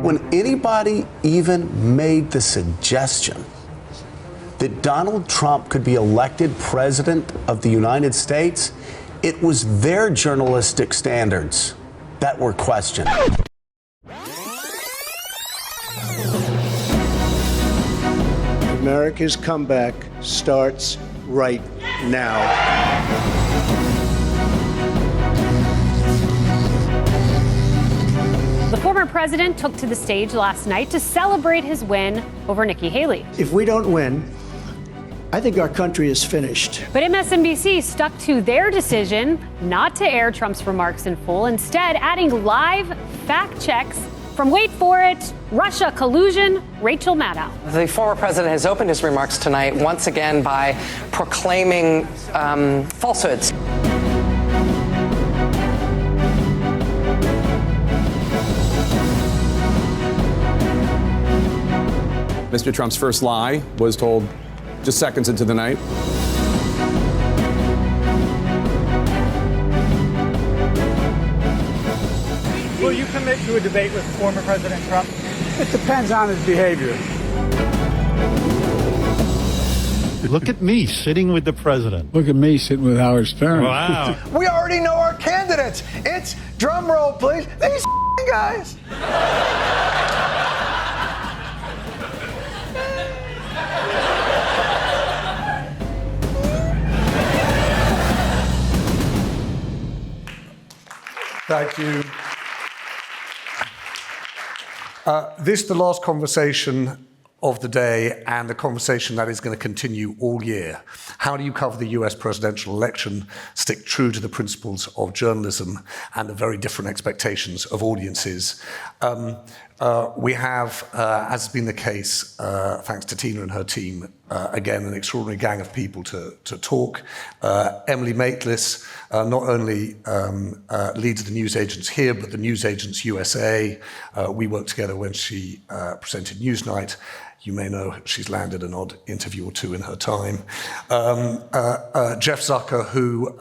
when anybody even made the suggestion that Donald Trump could be elected president of the United States, it was their journalistic standards that were questioned. America's comeback starts right now. The former president took to the stage last night to celebrate his win over Nikki Haley. If we don't win, I think our country is finished. But MSNBC stuck to their decision not to air Trump's remarks in full, instead adding live fact checks from, wait for it, Russia collusion, Rachel Maddow. The former president has opened his remarks tonight once again by proclaiming falsehoods. Mr. Trump's first lie was told just seconds into the night. Will you commit to a debate with former President Trump? It depends on his behavior. Look at me sitting with the president. Look at me sitting with Howard Stern. Wow. We already know our candidates. It's, drum roll please, these guys. Thank you. This is the last conversation of the day and the conversation that is going to continue all year. How do you cover the US presidential election, stick true to the principles of journalism and the very different expectations of audiences? We have, as has been the case, thanks to Tina and her team, again, an extraordinary gang of people to talk. Emily Maitlis not only leads the news agents here, but the News Agents USA. We worked together when she presented Newsnight. You may know she's landed an odd interview or two in her time. Jeff Zucker, who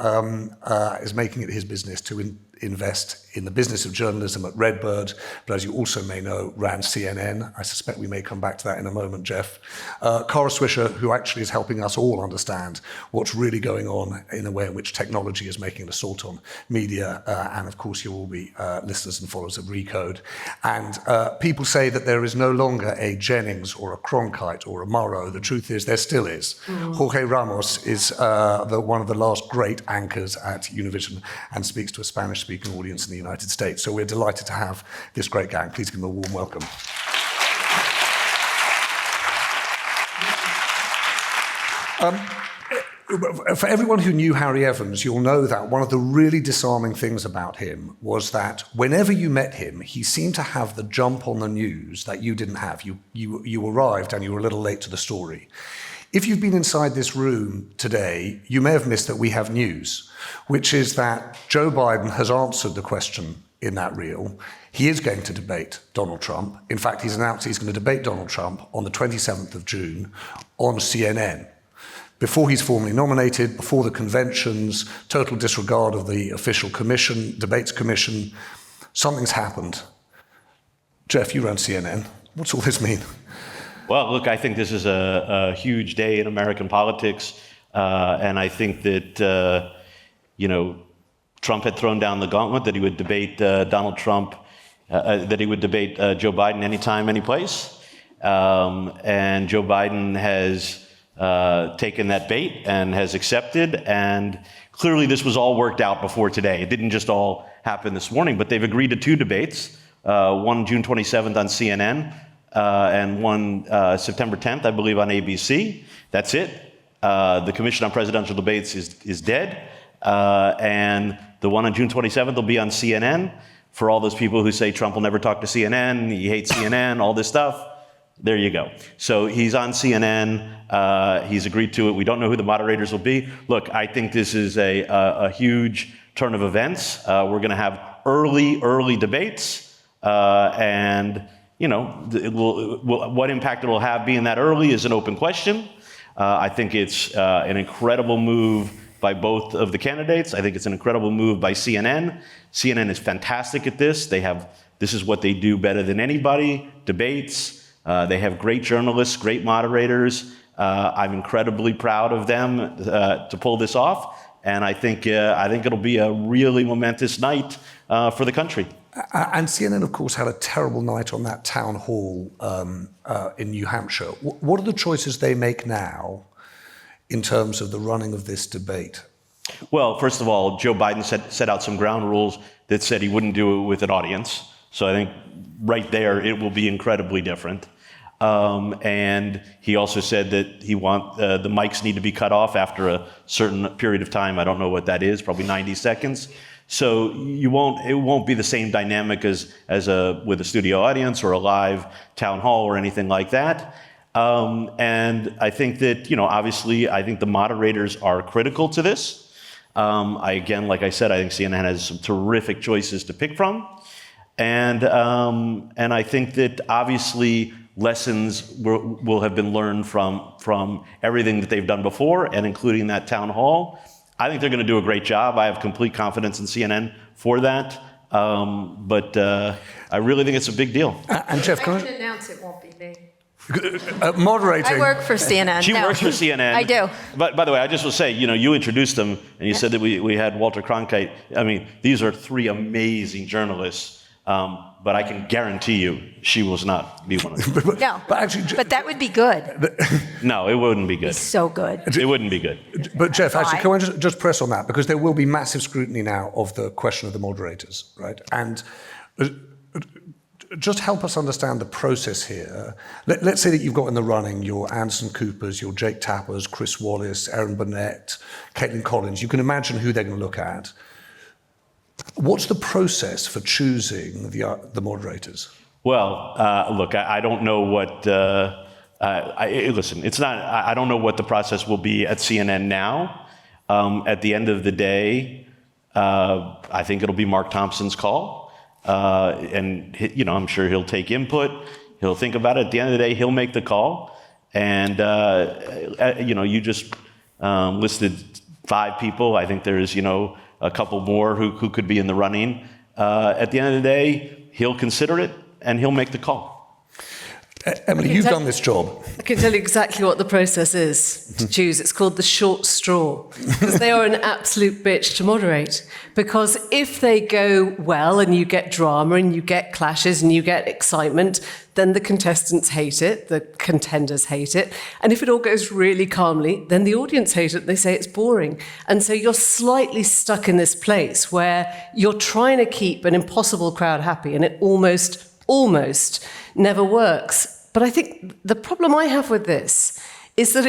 is making it his business to invest in the business of journalism at Redbird, but as you also may know, ran CNN. I suspect we may come back to that in a moment, Jeff. Swisher, who actually is helping us all understand what's really going on in a way in which technology is making an assault on media, and of course you'll all be listeners and followers of Recode. And people say that there is no longer a Jennings or a Cronkite or a Morrow. The truth is there still is. Jorge Ramos is one of the last great anchors at Univision and speaks to a Spanish-speaking audience in the United States. So we're delighted to have this great gang. Please give them a warm welcome. For everyone who knew Harry Evans, you'll know that one of the really disarming things about him was that whenever you met him, he seemed to have the jump on the news that you didn't have. You arrived and you were a little late to the story. If you've been inside this room today, you may have missed that we have news, which is that Joe Biden has answered the question in that reel. He is going to debate Donald Trump. In fact, he's announced he's going to debate Donald Trump on the 27th of June on CNN. Before he's formally nominated, before the conventions, total disregard of the official commission, debates commission, something's happened. Jeff, you run CNN. What's all this mean? Well, look, I think this is a huge day in American politics, and I think that, Trump had thrown down the gauntlet that he would debate Donald Trump, that he would debate Joe Biden anytime, any place. And Joe Biden has taken that bait and has accepted, and clearly this was all worked out before today. It didn't just all happen this morning, but they've agreed to 2 debates, one June 27th on CNN, and one September 10th, I believe, on ABC. That's it. The Commission on Presidential Debates is dead. And the one on June 27th will be on CNN. For all those people who say Trump will never talk to CNN, he hates CNN, all this stuff, there you go. So he's on CNN. He's agreed to it. We don't know who the moderators will be. Look, I think this is a huge turn of events. We're going to have early debates. And what impact it will have being that early is an open question. I think it's an incredible move by both of the candidates. I think it's an incredible move by CNN. CNN is fantastic at this. They have This is what they do better than anybody, debates. They have great journalists, great moderators. I'm incredibly proud of them to pull this off. And I think it'll be a really momentous night for the country. And CNN, of course, had a terrible night on that town hall in New Hampshire. What are the choices they make now in terms of the running of this debate? Well, first of all, Joe Biden set out some ground rules that said he wouldn't do it with an audience. So I think right there it will be incredibly different. And he also said that the mics need to be cut off after a certain period of time. I don't know what that is, probably 90 seconds. So it won't be the same dynamic as with a studio audience or a live town hall or anything like that. And I think that, obviously, I think the moderators are critical to this. Like I said, I think CNN has some terrific choices to pick from. And I think that obviously lessons will have been learned from everything that they've done before, and including that town hall. I think they're going to do a great job. I have complete confidence in CNN for that. But I really think it's a big deal. And Jeff, I can announce it won't be me. Moderating. I work for CNN. She works for CNN. I do. But by the way, I just will say, you introduced them, and you said that we had Walter Cronkite. I mean, these are three amazing journalists. But I can guarantee you, she will not be one of them. No, but that would be good. No, it wouldn't be good. It's so good. It wouldn't be good. But Jeff, actually, can I just press on that? Because there will be massive scrutiny now of the question of the moderators, right? And just help us understand the process here. Let's say that you've got in the running your Anderson Coopers, your Jake Tappers, Chris Wallace, Erin Burnett, Caitlin Collins. You can imagine who they're going to look at. What's the process for choosing the moderators? Well, look, I don't know what. Listen, it's not. I don't know what the process will be at CNN now. At the end of the day, I think it'll be Mark Thompson's call, and I'm sure he'll take input. He'll think about it. At the end of the day, he'll make the call. And you just listed 5 people. I think there's a couple more who could be in the running. At the end of the day, he'll consider it and he'll make the call. Emily, you've done this job. I can tell you exactly what the process is to choose. It's called the short straw, because they are an absolute bitch to moderate. Because if they go well and you get drama and you get clashes and you get excitement, then the contestants hate it, the contenders hate it. And if it all goes really calmly, then the audience hate it. They say it's boring. And so you're slightly stuck in this place where you're trying to keep an impossible crowd happy, and it almost never works. But I think the problem I have with this is that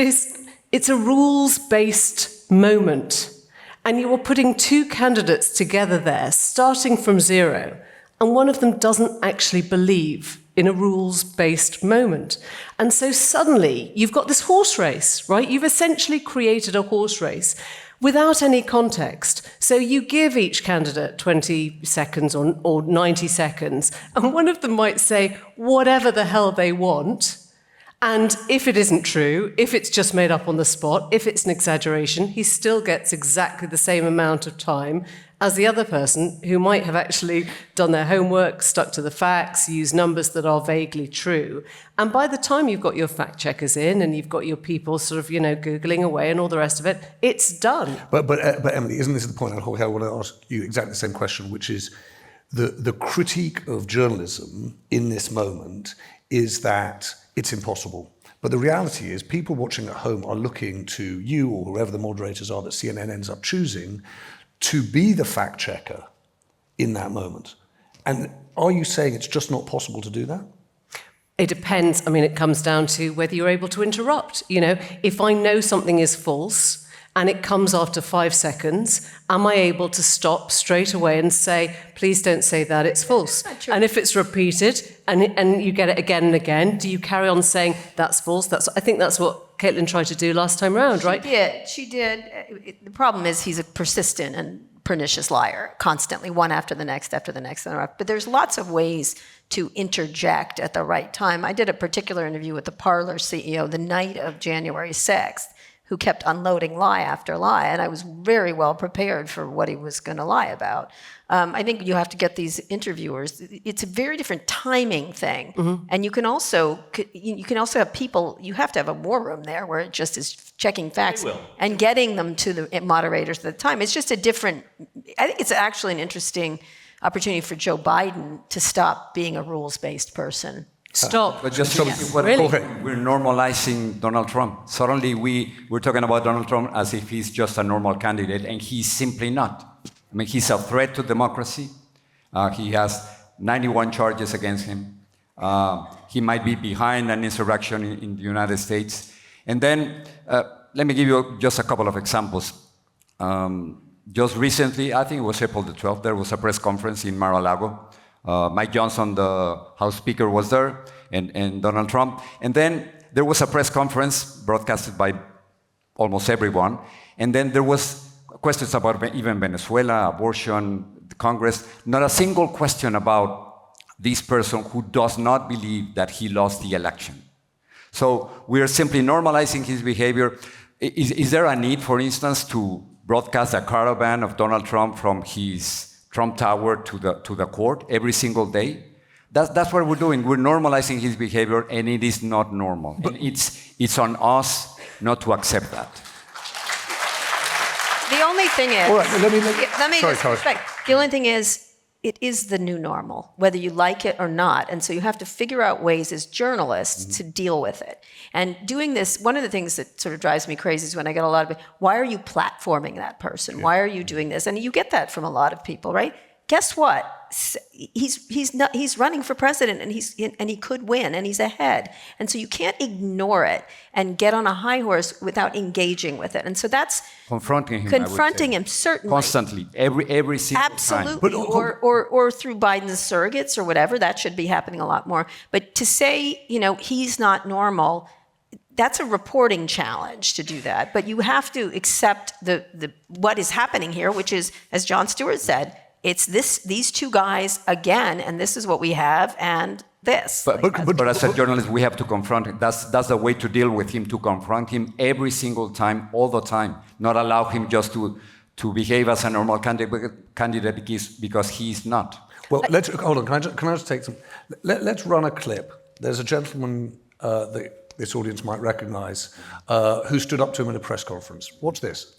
it's a rules-based moment. And you are putting 2 candidates together there, starting from 0, and one of them doesn't actually believe in a rules-based moment. And so suddenly you've got this horse race, right? You've essentially created a horse race without any context. So you give each candidate 20 seconds or 90 seconds, and one of them might say whatever the hell they want. And if it isn't true, if it's just made up on the spot, if it's an exaggeration, he still gets exactly the same amount of time as the other person who might have actually done their homework, stuck to the facts, used numbers that are vaguely true. And by the time you've got your fact checkers in and you've got your people sort of, Googling away and all the rest of it, it's done. But Emily, isn't this the point? Jorge, I want to ask you exactly the same question, which is the critique of journalism in this moment is that it's impossible. But the reality is people watching at home are looking to you or whoever the moderators are that CNN ends up choosing to be the fact checker in that moment. And are you saying it's just not possible to do that? It depends. I mean, it comes down to whether you're able to interrupt. If I know something is false and it comes after 5 seconds, am I able to stop straight away and say, please don't say that, it's false? And if it's repeated and you get it again and again, do you carry on saying that's false? I think that's what Caitlin tried to do last time around, right? She did. The problem is he's a persistent and pernicious liar, constantly, one after the next, after the next. But there's lots of ways to interject at the right time. I did a particular interview with the Parler CEO the night of January 6th, who kept unloading lie after lie, and I was very well prepared for what he was going to lie about. I think you have to get these interviewers. It's a very different timing thing, and you can also have people. You have to have a war room there where it just is checking facts and getting them to the moderators at the time. It's just a different. I think it's actually an interesting opportunity for Joe Biden to stop being a rules-based person. Stop. But just Really? we're normalizing Donald Trump. Suddenly we're talking about Donald Trump as if he's just a normal candidate, and he's simply not. I mean, he's a threat to democracy. He has 91 charges against him. He might be behind an insurrection in the United States. And then, let me give you just a couple of examples. Just recently, I think it was April the 12th, there was a press conference in Mar-a-Lago. Mike Johnson, the House Speaker, was there, and Donald Trump. And then there was a press conference broadcasted by almost everyone. And then there was questions about even Venezuela, abortion, the Congress. Not a single question about this person who does not believe that he lost the election. So we are simply normalizing his behavior. Is there a need, for instance, to broadcast a caravan of Donald Trump from his Trump Tower to the court every single day? That's what we're doing. We're normalizing his behavior, and it is not normal. And it's on us not to accept that. The only thing is, All right, let me sorry, just respect. The only thing is, it is the new normal, whether you like it or not. And so you have to figure out ways as journalists to deal with it. And doing this, one of the things that sort of drives me crazy is when I get a lot of, why are you platforming that person? Why are you doing this? And you get that from a lot of people, right? Guess what? He's running for president, and he could win, and he's ahead. And so you can't ignore it and get on a high horse without engaging with it. And so that's confronting him certainly, constantly, every single absolutely, time. or through Biden's surrogates or whatever. That should be happening a lot more. But to say, he's not normal, that's a reporting challenge to do that. But you have to accept the what is happening here, which is, as Jon Stewart said, it's these two guys again, and this is what we have, and this. But as a journalist, we have to confront him. That's the way to deal with him, to confront him every single time, all the time. Not allow him just to behave as a normal candidate because he's not. Well, hold on. Can I just take some? Let's run a clip. There's a gentleman that this audience might recognize who stood up to him in a press conference. Watch this.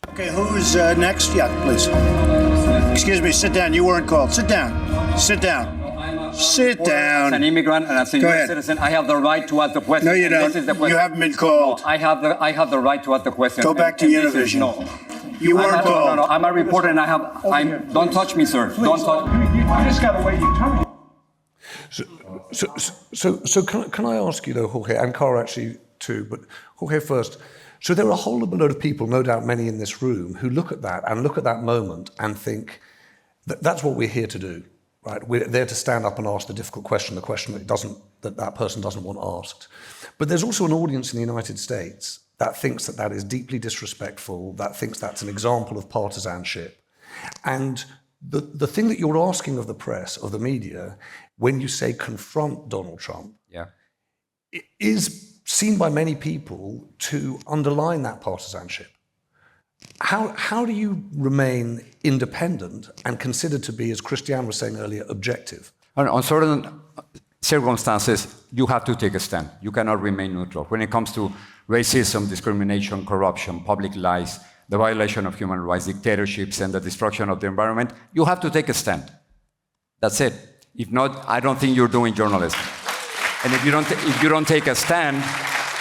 Okay, who's next? Yeah, please. Excuse me, sit down. You weren't called. Sit down. Sit down. Sit down. As an immigrant and as a U.S. citizen, I have the right to ask the question. No, you don't. You haven't been called. No, I have the right to ask the question. Go back to Univision. No. You weren't called. No. I'm a reporter, and don't touch me, sir. Please, don't touch me. I just got to wait your turn. So can I ask you, though, Jorge, and Cara actually too, but Jorge first. So there are a whole load of people, no doubt many in this room, who look at that moment and think that that's what we're here to do, right? We're there to stand up and ask the difficult question, the question that person doesn't want asked. But there's also an audience in the United States that thinks that is deeply disrespectful, that thinks that's an example of partisanship. And the thing that you're asking of the press, of the media, when you say confront Donald Trump, is seen by many people to underline that partisanship. How do you remain independent and considered to be, as Christiane was saying earlier, objective? On certain circumstances, you have to take a stand. You cannot remain neutral. When it comes to racism, discrimination, corruption, public lies, the violation of human rights, dictatorships, and the destruction of the environment, you have to take a stand. That's it. If not, I don't think you're doing journalism. And if you don't take a stand,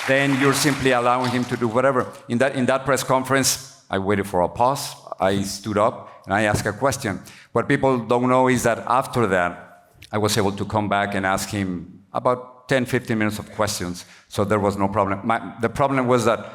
then you're simply allowing him to do whatever. In that press conference, I waited for a pause. I stood up and I asked a question. What people don't know is that after that, I was able to come back and ask him about 10, 15 minutes of questions. So there was no problem. The problem was that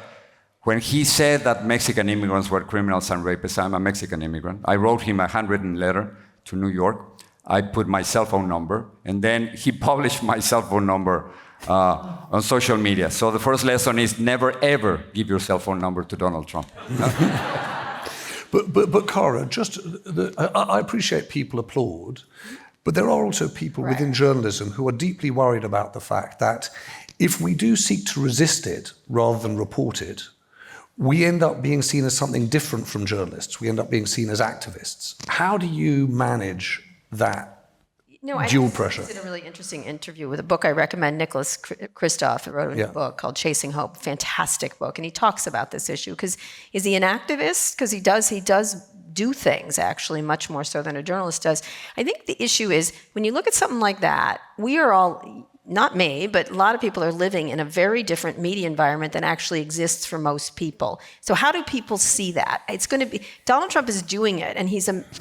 when he said that Mexican immigrants were criminals and rapists, I'm a Mexican immigrant. I wrote him a handwritten letter to New York. I put my cell phone number, and then he published my cell phone number on social media. So the first lesson is never, ever give your cell phone number to Donald Trump. But Cara, I appreciate people applaud, but there are also people within journalism who are deeply worried about the fact that if we do seek to resist it rather than report it, we end up being seen as something different from journalists. We end up being seen as activists. How do you manage that dual pressure? I did a really interesting interview with a book I recommend. Nicholas Kristof wrote a book called Chasing Hope, fantastic book, and he talks about this issue. Because is he an activist? Because he does do things actually much more so than a journalist does. I think the issue is when you look at something like that, we are all, not me, but a lot of people are living in a very different media environment than actually exists for most people. So how do people see that? It's going to be, Donald Trump is doing it, and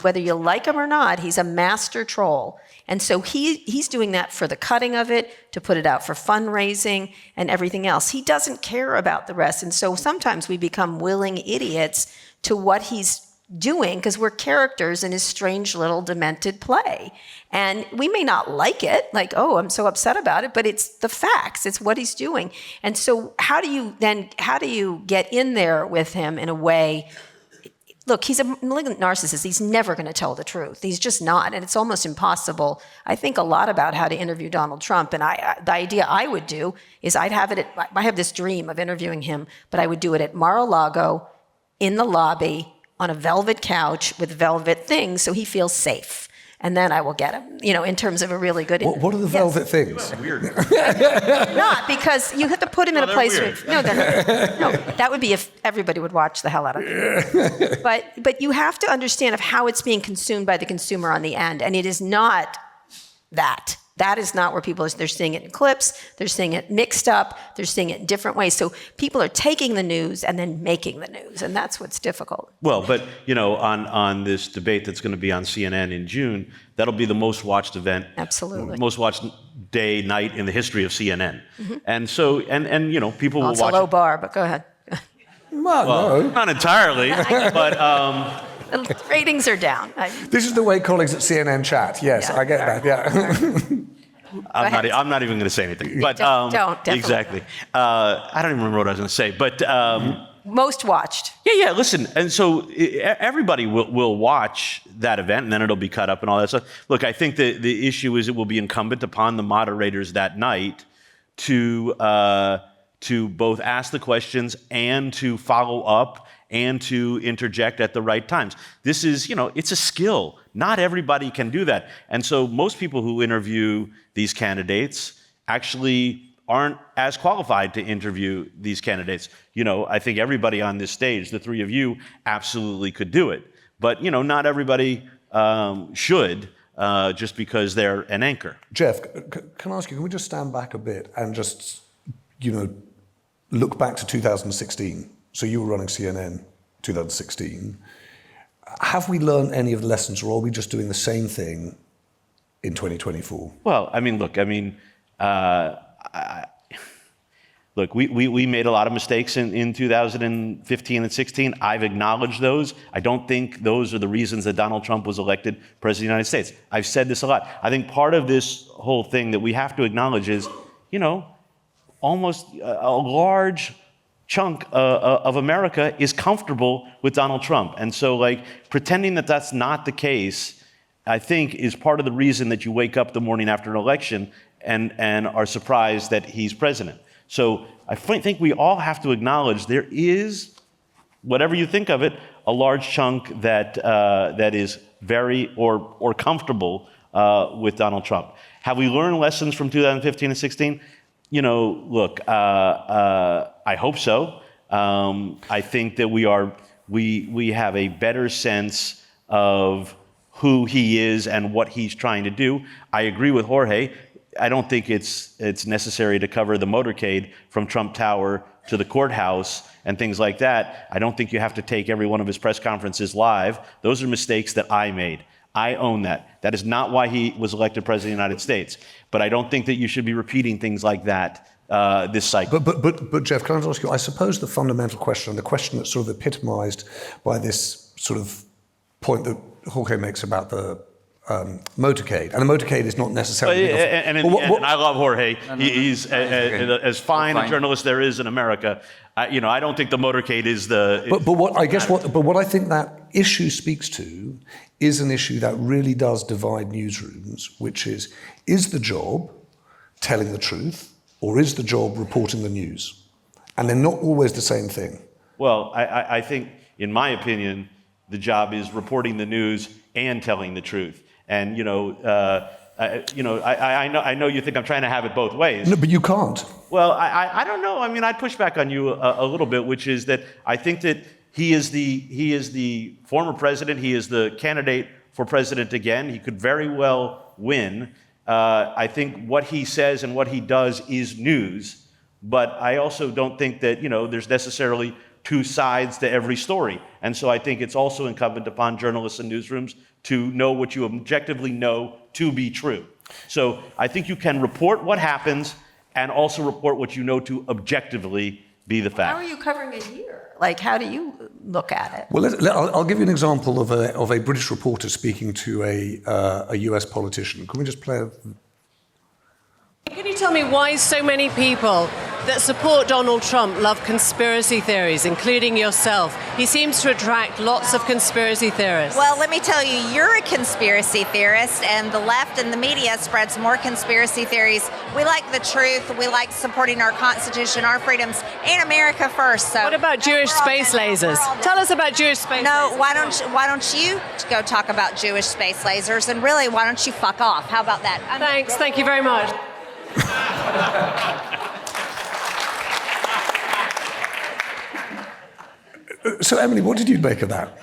whether you like him or not, he's a master troll. And so he's doing that for the cutting of it, to put it out for fundraising and everything else. He doesn't care about the rest. And so sometimes we become willing idiots to what he's doing because we're characters in his strange little demented play. And we may not like it, like, oh, I'm so upset about it, but it's the facts. It's what he's doing. And so how do you get in there with him in a way? Look, he's a malignant narcissist. He's never going to tell the truth. He's just not. And it's almost impossible. I think a lot about how to interview Donald Trump. And the idea I would do is I have this dream of interviewing him, but I would do it at Mar-a-Lago in the lobby on a velvet couch with velvet things so he feels safe. And then I will get him, in terms of a really good interview. What are the velvet things? Weird. Not, because you have to put him in a place where... No, that would be if everybody would watch the hell out of it. But you have to understand of how it's being consumed by the consumer on the end. And it is not that. That is not where they're seeing it in clips, they're seeing it mixed up, they're seeing it in different ways. So people are taking the news and then making the news, and that's what's difficult. Well, but, on this debate that's going to be on CNN in June, that'll be the most watched event. Absolutely. Most watched day, night in the history of CNN. Mm-hmm. And so, people will watch it. It's a low bar, but go ahead. Well, not entirely, but... The ratings are down. This is the way colleagues at CNN chat. Yes, I get that. Yeah. I'm not even going to say anything. But don't exactly. I don't even remember what I was going to say. But most watched. Yeah. Listen, and so everybody will watch that event, and then it'll be cut up and all that stuff. Look, I think the issue is it will be incumbent upon the moderators that night to both ask the questions and to follow up and to interject at the right times. This is, it's a skill. Not everybody can do that. And so most people who interview these candidates actually aren't as qualified to interview these candidates. I think everybody on this stage, the three of you, absolutely could do it. But, not everybody should just because they're an anchor. Jeff, can I ask you, can we just stand back a bit and just, look back to 2016? So you were running CNN 2016. Have we learned any of the lessons, or are we just doing the same thing in 2024? Well, look, we made a lot of mistakes in 2015 and 16. I've acknowledged those. I don't think those are the reasons that Donald Trump was elected president of the United States. I've said this a lot. I think part of this whole thing that we have to acknowledge is, almost a large chunk of America is comfortable with Donald Trump. And so, pretending that that's not the case, I think, is part of the reason that you wake up the morning after an election and are surprised that he's president. So I think we all have to acknowledge there is, whatever you think of it, a large chunk that is very or comfortable with Donald Trump. Have we learned lessons from 2015 and 16? Look, I hope so. I think that we have a better sense of who he is and what he's trying to do. I agree with Jorge. I don't think it's necessary to cover the motorcade from Trump Tower to the courthouse and things like that. I don't think you have to take every one of his press conferences live. Those are mistakes that I made. I own that. That is not why he was elected president of the United States. But I don't think that you should be repeating things like that this cycle. But Jeff, can I ask you, I suppose the fundamental question, the question that's sort of epitomized by this sort of point that Jorge makes about the motorcade, and the motorcade is not necessarily... And I love Jorge. He's as fine a journalist there is in America. I don't think the motorcade is the... But what I think that issue speaks to is an issue that really does divide newsrooms, which is the job telling the truth, or is the job reporting the news? And they're not always the same thing. Well, I think, in my opinion, the job is reporting the news and telling the truth. And, I know you think I'm trying to have it both ways. No, but you can't. Well, I don't know. I mean, I'd push back on you a little bit, which is that I think that he is the former president. He is the candidate for president again. He could very well win. I think what he says and what he does is news. But I also don't think that, there's necessarily two sides to every story. And so I think it's also incumbent upon journalists and newsrooms to know what you objectively know to be true. So I think you can report what happens and also report what you know to objectively be the fact. How are you covering a year? Like, how do you look at it? Well, I'll give you an example of a British reporter speaking to a US politician. Can we just play a... Can you tell me why so many people that support Donald Trump love conspiracy theories, including yourself? He seems to attract lots of conspiracy theorists. Well, let me tell you, you're a conspiracy theorist, and the left and the media spreads more conspiracy theories. We like the truth. We like supporting our Constitution, our freedoms, and America first. So, what about Jewish space lasers? Tell us about Jewish space lasers. No, why don't you go talk about Jewish space lasers? And really, why don't you fuck off? How about that? Thanks. Thank you very much. So, Emily, what did you make of that?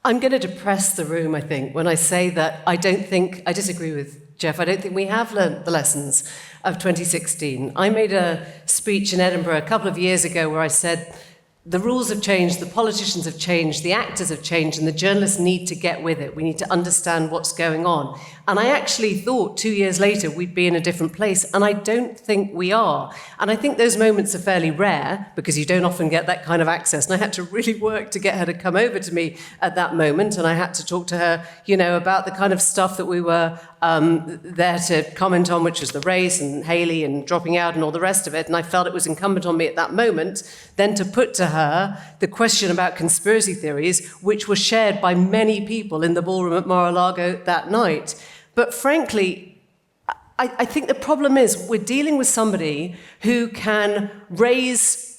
I'm going to depress the room, I think, when I say that I disagree with Jeff. I don't think we have learned the lessons of 2016. I made a speech in Edinburgh a couple of years ago where I said, the rules have changed, the politicians have changed, the actors have changed, and the journalists need to get with it. We need to understand what's going on. And I actually thought 2 years later we'd be in a different place, and I don't think we are. And I think those moments are fairly rare because you don't often get that kind of access. And I had to really work to get her to come over to me at that moment, and I had to talk to her, about the kind of stuff that we were there to comment on, which was the race and Haley and dropping out and all the rest of it. And I felt it was incumbent on me at that moment then to put to her the question about conspiracy theories, which was shared by many people in the ballroom at Mar-a-Lago that night. But frankly, I think the problem is we're dealing with somebody who can raise,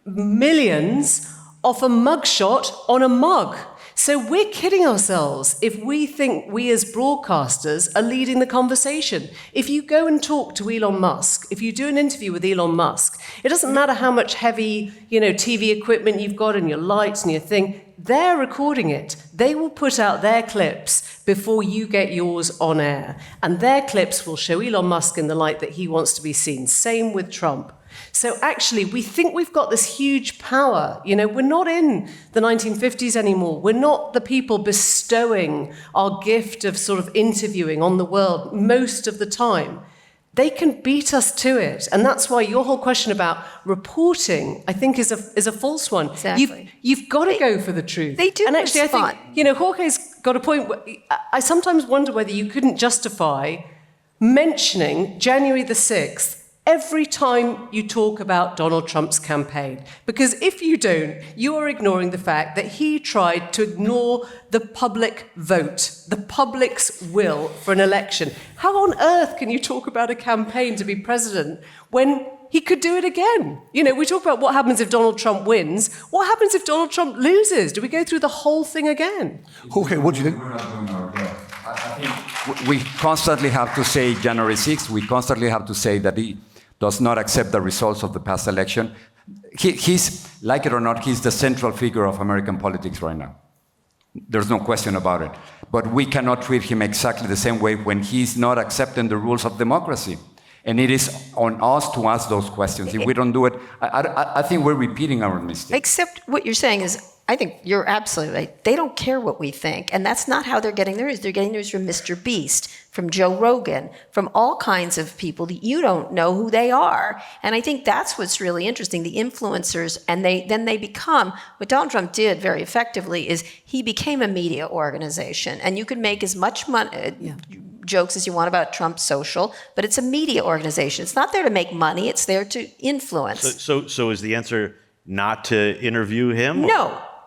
millions off a mugshot on a mug. So we're kidding ourselves if we think we as broadcasters are leading the conversation. If you go and talk to Elon Musk, if you do an interview with Elon Musk, it doesn't matter how much heavy, TV equipment you've got and your lights and your thing, they're recording it. They will put out their clips before you get yours on air. And their clips will show Elon Musk in the light that he wants to be seen. Same with Trump. So actually, we think we've got this huge power. We're not in the 1950s anymore. We're not the people bestowing our gift of sort of interviewing on the world most of the time. They can beat us to it. And that's why your whole question about reporting, I think, is a false one. Exactly. You've got to go for the truth. They do. And actually, respond. I think, Jorge's got a point. I sometimes wonder whether you couldn't justify mentioning January the 6th every time you talk about Donald Trump's campaign. Because if you don't, you are ignoring the fact that he tried to ignore the public vote, the public's will for an election. How on earth can you talk about a campaign to be president when he could do it again? We talk about what happens if Donald Trump wins. What happens if Donald Trump loses? Do we go through the whole thing again? Jorge, what do you think? I think we constantly have to say January 6th. We constantly have to say that he does not accept the results of the past election. He's, like it or not, he's the central figure of American politics right now. There's no question about it. But we cannot treat him exactly the same way when he's not accepting the rules of democracy. And it is on us to ask those questions. If we don't do it, I think we're repeating our mistake. Except what you're saying is, I think you're absolutely right. They don't care what we think. And that's not how they're getting their news. They're getting news from Mr. Beast, from Joe Rogan, from all kinds of people that you don't know who they are. And I think that's what's really interesting, the influencers. And then they become, what Donald Trump did very effectively is he became a media organization. And you can make as much money, jokes as you want about Trump Social, but it's a media organization. It's not there to make money. It's there to influence. So is the answer not to interview him?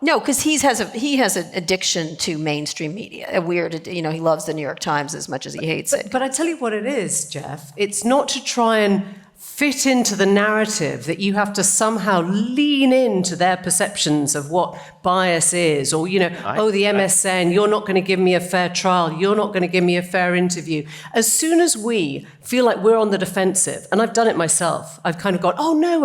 No, because he has an addiction to mainstream media. A weird, he loves the New York Times as much as he hates it. But I tell you what it is, Jeff. It's not to try and fit into the narrative that you have to somehow lean into their perceptions of what bias is, or, the MSN, you're not going to give me a fair trial, you're not going to give me a fair interview. As soon as we feel like we're on the defensive, and I've done it myself, I've kind of gone, oh no,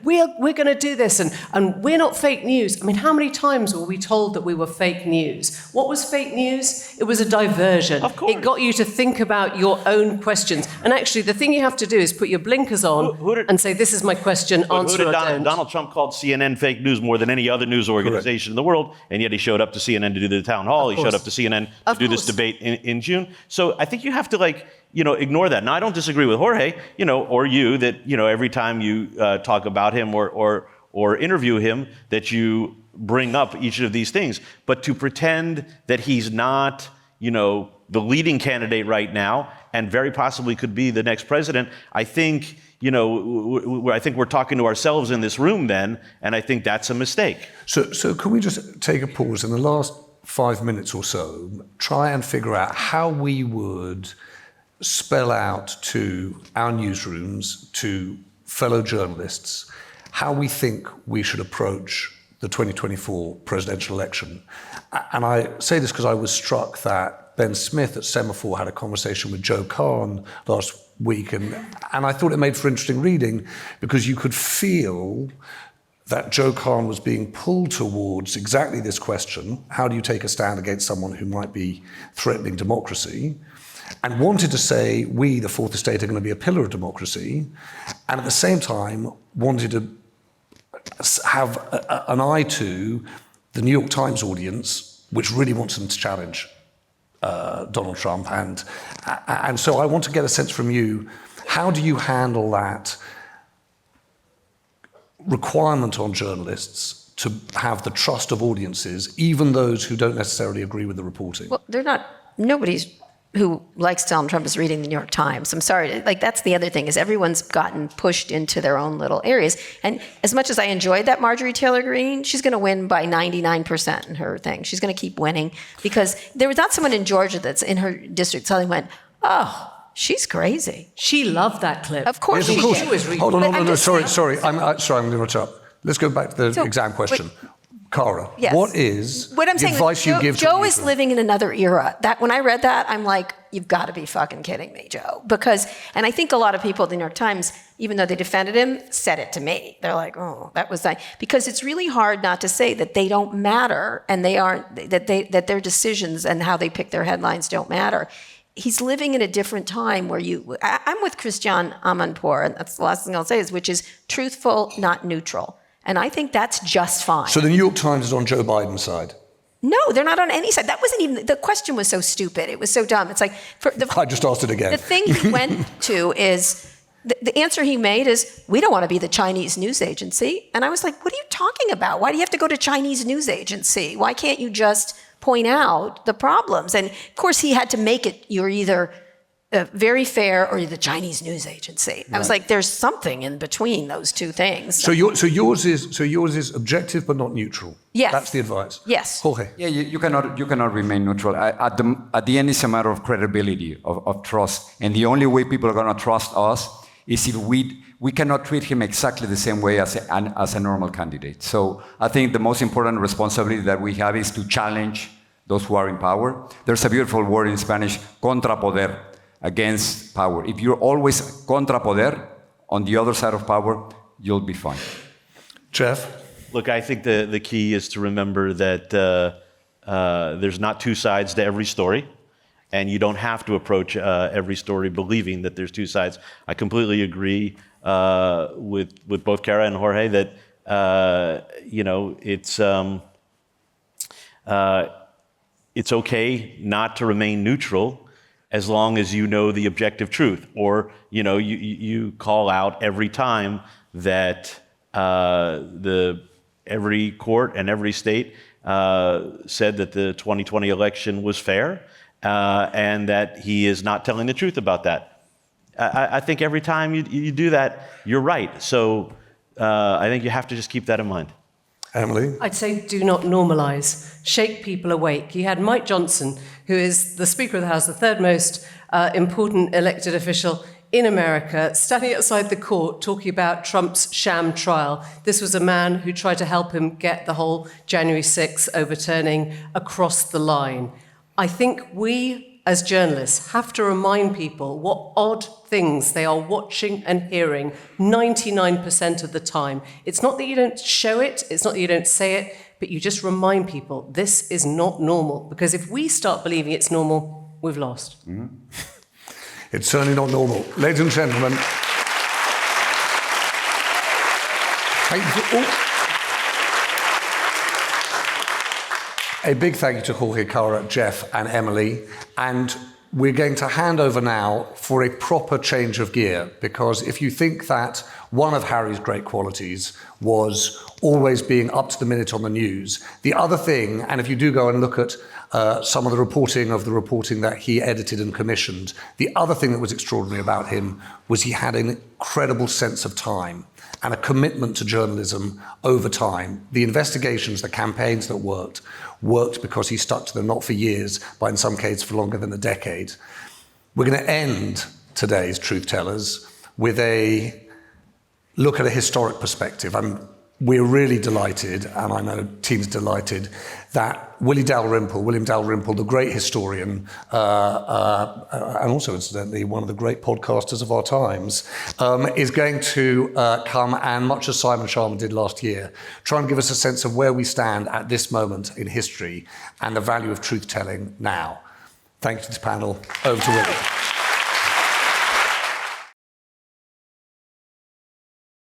we're going to do this, and we're not fake news. I mean, how many times were we told that we were fake news? What was fake news? It was a diversion. Of course. It got you to think about your own questions. And actually, the thing you have to do is put your blinkers on and say, this is my question, answer or don't. Donald Trump called CNN fake news more than any other news organization in the world, and yet he showed up to CNN to do the town hall. He showed up to CNN to do this debate in June. So I think you have to ignore that. Now, I don't disagree with Jorge, or you, that, every time you talk about him or interview him, that you bring up each of these things. But to pretend that he's not, the leading candidate right now, and very possibly could be the next president, I think, I think we're talking to ourselves in this room then, and I think that's a mistake. So can we just take a pause in the last 5 minutes or so, try and figure out how we would spell out to our newsrooms, to fellow journalists, how we think we should approach the 2024 presidential election. And I say this because I was struck that Ben Smith at Semaphore had a conversation with Joe Kahn last week, and I thought it made for interesting reading, because you could feel that Joe Kahn was being pulled towards exactly this question: how do you take a stand against someone who might be threatening democracy? And wanted to say, we, the Fourth Estate, are going to be a pillar of democracy, and at the same time wanted to have an eye to the New York Times audience, which really wants them to challenge Donald Trump. And so I want to get a sense from you, how do you handle that requirement on journalists to have the trust of audiences, even those who don't necessarily agree with the reporting? Well, nobody's who likes Donald Trump is reading the New York Times. I'm sorry, that's the other thing, is everyone's gotten pushed into their own little areas. And as much as I enjoyed that Marjorie Taylor Greene, she's going to win by 99% in her thing. She's going to keep winning, because there was not someone in Georgia that's in her district suddenly went, oh, she's crazy. She loved that clip. Of course she did. Hold on, sorry, I'm going to interrupt. Let's go back to the exam question. Cara, yes. What is what I'm the advice you give to Joe is living in another era. That when I read that, I'm like, you've got to be fucking kidding me, Joe. And I think a lot of people at the New York Times, even though they defended him, said it to me. They're like, oh, that was nice. Because it's really hard not to say that they don't matter, and they aren't, that their decisions and how they pick their headlines don't matter. He's living in a different time where I'm with Christiane Amanpour, and that's the last thing I'll say, which is truthful, not neutral. And I think that's just fine. So the New York Times is on Joe Biden's side? No, they're not on any side. That wasn't even, the question was so stupid. It was so dumb. It's like, I just asked it again. The thing he went to is, the answer he made is, we don't want to be the Chinese news agency. And I was like, what are you talking about? Why do you have to go to Chinese news agency? Why can't you just point out the problems? And of course he had to make it, you're either very fair or the Chinese news agency. I was like, there's something in between those two things. So yours is objective but not neutral. Yes. That's the advice. Yes. Jorge. Yeah, you cannot remain neutral. At the end, it's a matter of credibility, of trust. And the only way people are going to trust us is if we cannot treat him exactly the same way as a normal candidate. So I think the most important responsibility that we have is to challenge those who are in power. There's a beautiful word in Spanish, contrapoder, against power. If you're always contra poder, on the other side of power, you'll be fine. Jeff? Look, I think the key is to remember that there's not two sides to every story, and you don't have to approach every story believing that there's two sides. I completely agree with both Cara and Jorge that it's okay not to remain neutral as long as you know the objective truth, or you call out every time that every court and every state said that the 2020 election was fair, and that he is not telling the truth about that. I think every time you do that, you're right. So I think you have to just keep that in mind. Emily? I'd say do not normalise. Shake people awake. You had Mike Johnson, who is the Speaker of the House, the third most important elected official in America, standing outside the court talking about Trump's sham trial. This was a man who tried to help him get the whole January 6th overturning across the line. I think we, as journalists, have to remind people what odd things they are watching and hearing 99% of the time. It's not that you don't show it, it's not that you don't say it, but you just remind people this is not normal. Because if we start believing it's normal, we've lost. Mm-hmm. It's certainly not normal. Ladies and gentlemen, thank you to all. A big thank you to Jorge, Cara, Jeff, and Emily. And we're going to hand over now for a proper change of gear, because if you think that one of Harry's great qualities was always being up to the minute on the news, the other thing, and if you do go and look at some of the reporting that he edited and commissioned, the other thing that was extraordinary about him was he had an incredible sense of time and a commitment to journalism over time. The investigations, the campaigns that worked because he stuck to them, not for years, but in some cases for longer than a decade. We're going to end today's Truth Tellers with a look at a historic perspective. We're really delighted, and I know Tina's delighted, that William Dalrymple, the great historian, and also incidentally one of the great podcasters of our times, is going to come and, much as Simon Sharma did last year, try and give us a sense of where we stand at this moment in history and the value of truth-telling now. Thank you to the panel. Over to William.